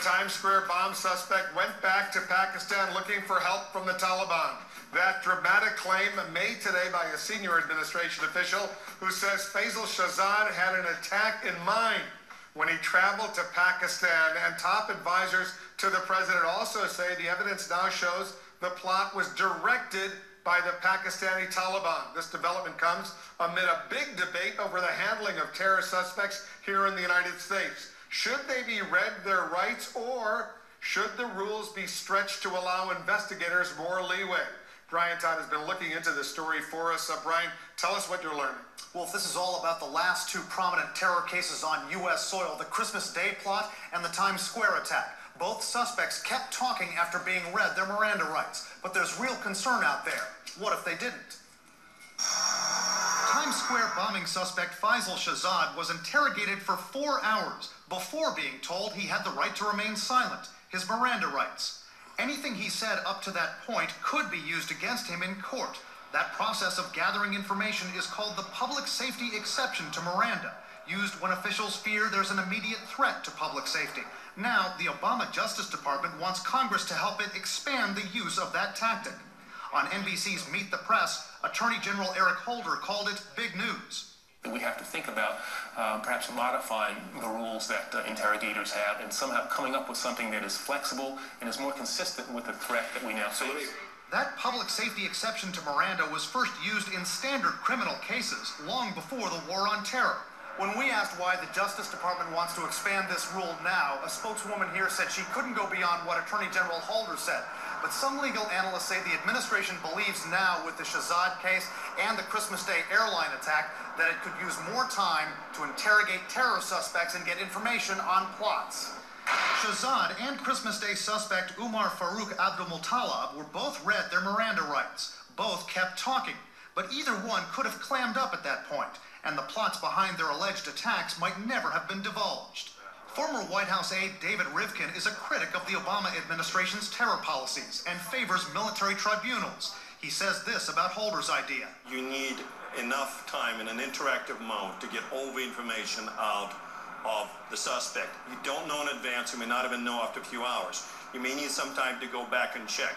Times Square bomb suspect went back to Pakistan looking for help from the Taliban. That dramatic claim made today by a senior administration official who says Faisal Shahzad had an attack in mind when he traveled to Pakistan. And top advisors to the president also say the evidence now shows the plot was directed by the Pakistani Taliban. This development comes amid a big debate over the handling of terror suspects here in the United States. Should they be read their rights, or should the rules be stretched to allow investigators more leeway? Brian Todd has been looking into this story for us. Brian, tell us what you're learning. Wolf, this is all about the last two prominent terror cases on U.S. soil, the Christmas Day plot and the Times Square attack. Both suspects kept talking after being read their Miranda rights, but there's real concern out there. What if they didn't? Times Square bombing suspect Faisal Shahzad was interrogated for 4 hours before being told he had the right to remain silent, his Miranda rights. Anything he said up to that point could be used against him in court. That process of gathering information is called the public safety exception to Miranda, used when officials fear there's an immediate threat to public safety. Now, the Obama Justice Department wants Congress to help it expand the use of that tactic. On NBC's Meet the Press, Attorney General Eric Holder called it big news. We have to think about perhaps modifying the rules that interrogators have and somehow coming up with something that is flexible and is more consistent with the threat that we now face. That public safety exception to Miranda was first used in standard criminal cases long before the War on Terror. When we asked why the Justice Department wants to expand this rule now, a spokeswoman here said she couldn't go beyond what Attorney General Holder said. But some legal analysts say the administration believes now with the Shahzad case and the Christmas Day airline attack that it could use more time to interrogate terror suspects and get information on plots. Shahzad and Christmas Day suspect Umar Farouk Abdulmutallab were both read their Miranda rights. Both kept talking, but either one could have clammed up at that point, and the plots behind their alleged attacks might never have been divulged. Former White House aide David Rivkin is a critic of the Obama administration's terror policies and favors military tribunals. He says this about Holder's idea. You need enough time in an interactive mode to get all the information out of the suspect. You don't know in advance, you may not even know after a few hours. You may need some time to go back and check.